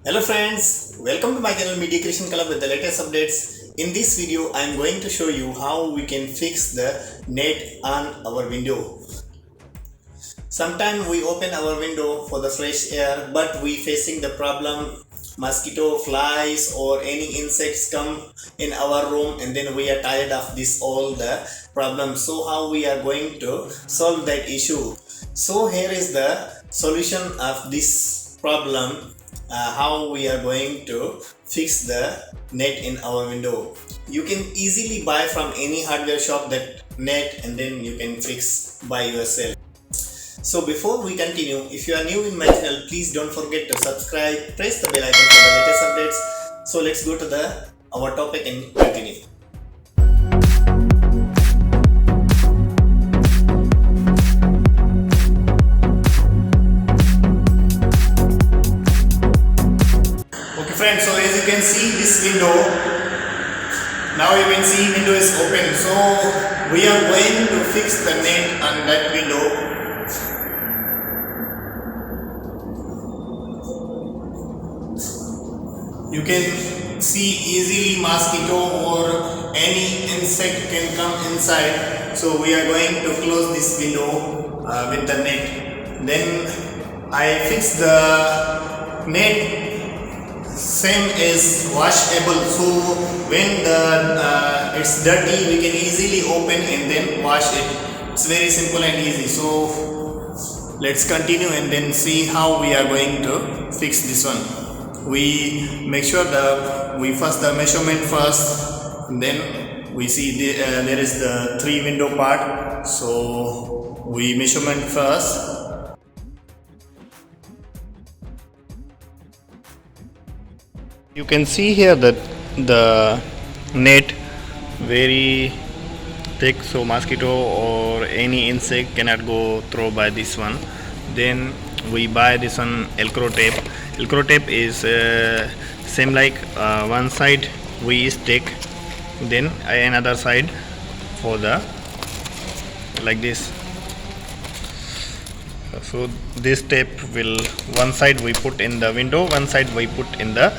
Hello friends, welcome to my channel Media Creation Club with the latest updates. In this video, I am going to show you how we can fix the net on our window. Sometimes we open our window for the fresh air, but we facing the problem mosquito, flies or any insects come in our room, and then we are tired of this all the problems. So how we are going to solve that issue? So here is the solution of this problem. How we are going to fix the net in our window. You can easily buy from any hardware shop that net, and then you can fix by yourself. So before we continue, if you are new in my channel, please don't forget to subscribe, press the bell icon for the latest updates. So let's go to our topic and continue. Friends, so as you can see this window, now you can see window is open. So we are going to fix the net on that window. You can see easily mosquito or any insect can come inside. So we are going to close this window with the net. Then I fix the net same as washable, so when it's dirty we can easily open and then wash it. It's very simple and easy. So let's continue and then see how we are going to fix this one. We make sure that we first the measurement first, then we see there is the 3 window part, so we measurement first. You can see here that the net very thick, so mosquito or any insect cannot go through by this one. Then we buy this one Velcro tape. Velcro tape is same like one side we stick, then another side for the like this. So this tape will one side we put in the window, one side we put in the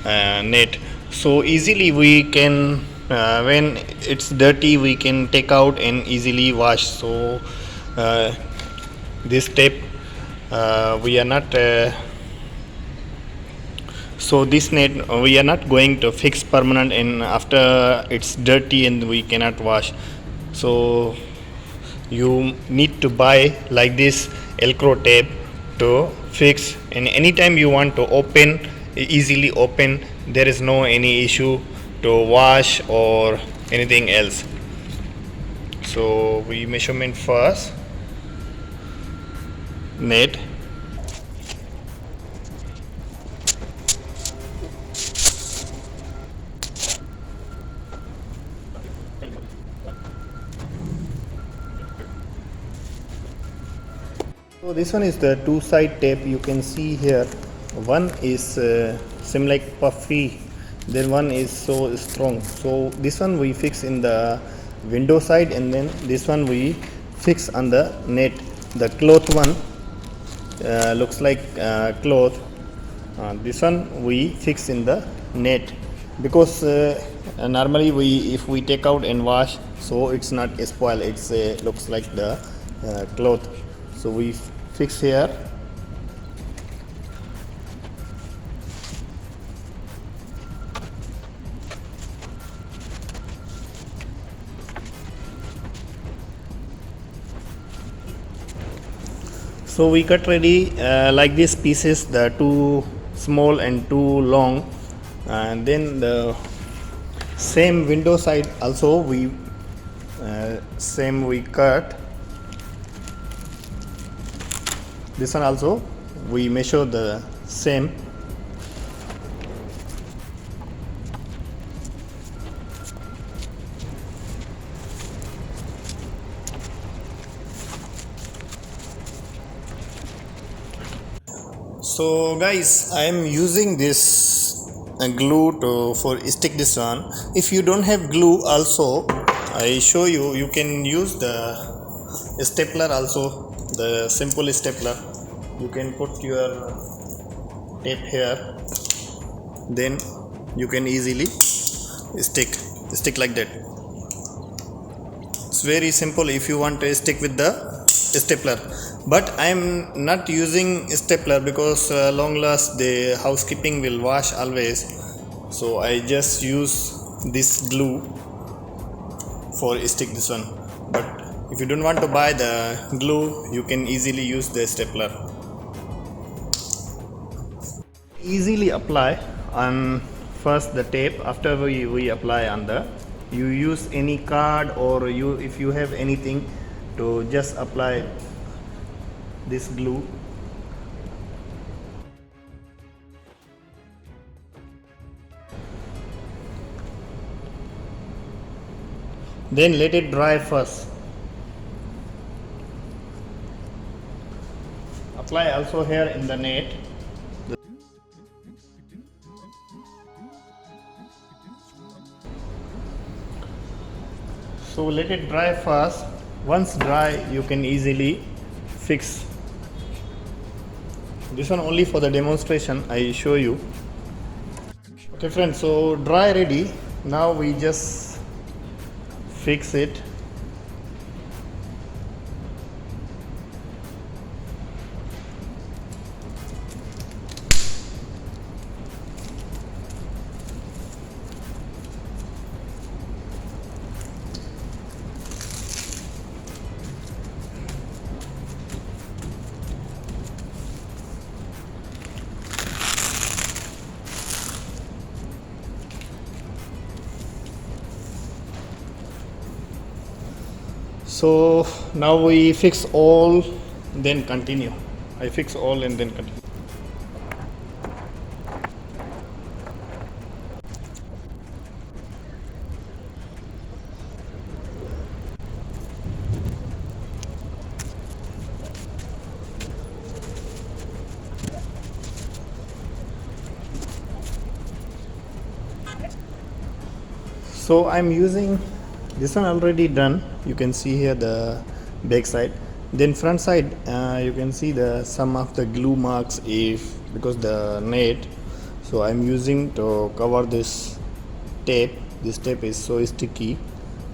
net. So easily we can when it's dirty we can take out and easily wash. So this tape we are not so this net we are not going to fix permanent, and after it's dirty and we cannot wash. So you need to buy like this Velcro tape to fix, and anytime you want to open, easily open, there is no any issue to wash or anything else. So we measurement first net. So this one is the 2-side tape. You can see here one is seem like puffy, then one is so strong. So this one we fix in the window side, and then this one we fix on the net. The cloth one looks like cloth. This one we fix in the net, because normally if we take out and wash, so it's not spoil, it's looks like the cloth. So we fix here. So we cut ready like these pieces, the 2 small and 2 long, and then the same window side also we same we cut. This one also we measure the same. So guys, I am using this glue for stick this one. If you don't have glue also, I show you, you can use the stapler also, the simple stapler. You can put your tape here then you can easily stick like that. It's very simple if you want to stick with the stapler, but I am not using stapler because long last the housekeeping will wash always, so I just use this glue for stick this one. But if you don't want to buy the glue, you can easily use the stapler. Easily apply on first the tape. After we apply on the, you use any card or if you have anything to just apply this glue. Then let it dry first. Apply also here in the net. So let it dry first. Once dry, you can easily fix. This one only for the demonstration, I show you. Okay friends, so dry ready. Now we just fix it. So now we fix all, then continue. I fix all and then continue. So I'm using this one already done. You can see here the back side. Then front side, you can see the some of the glue marks because the net. So I'm using to cover this tape. This tape is so sticky,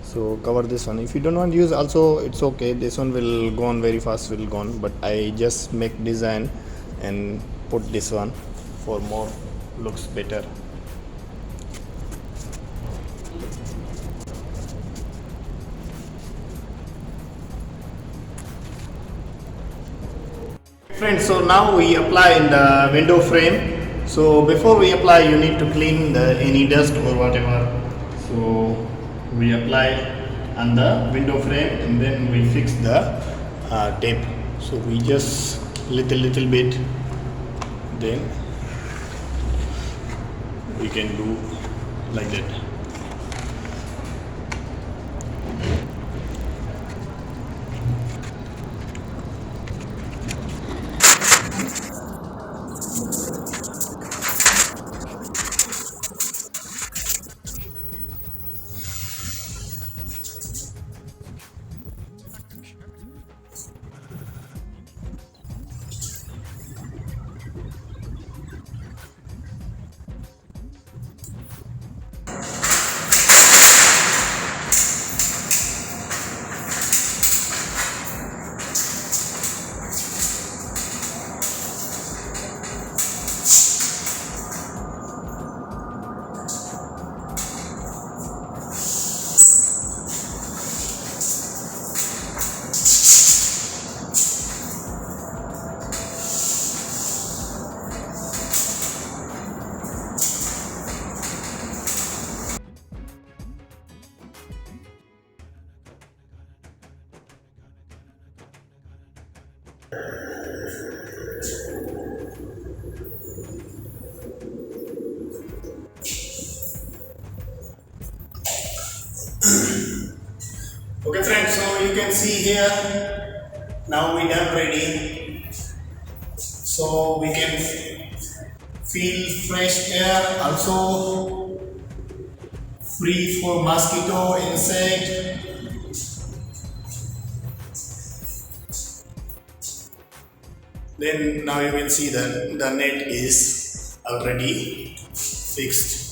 so cover this one. If you don't want to use also, it's okay. This one will go on very fast, will go on. But I just make design and put this one for more looks better. Friends, so now we apply in the window frame. So before we apply, you need to clean any dust or whatever. So we apply on the window frame and then we fix the tape. So we just little bit, then we can do like that. Okay friends, so you can see here, now we done ready. So we can feel fresh air, also free for mosquito, insect. Then now you can see that the net is already fixed.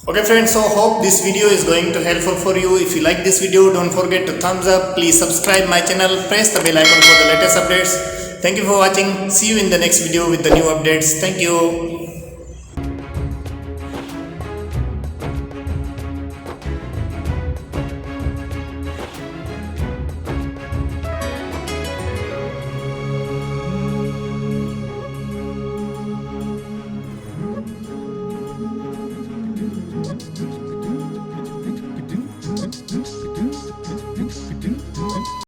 Okay friends, so hope this video is going to helpful for you. If you like this video, don't forget to thumbs up. Please subscribe my channel, press the bell icon for the latest updates. Thank you for watching. See you in the next video with the new updates. Thank you.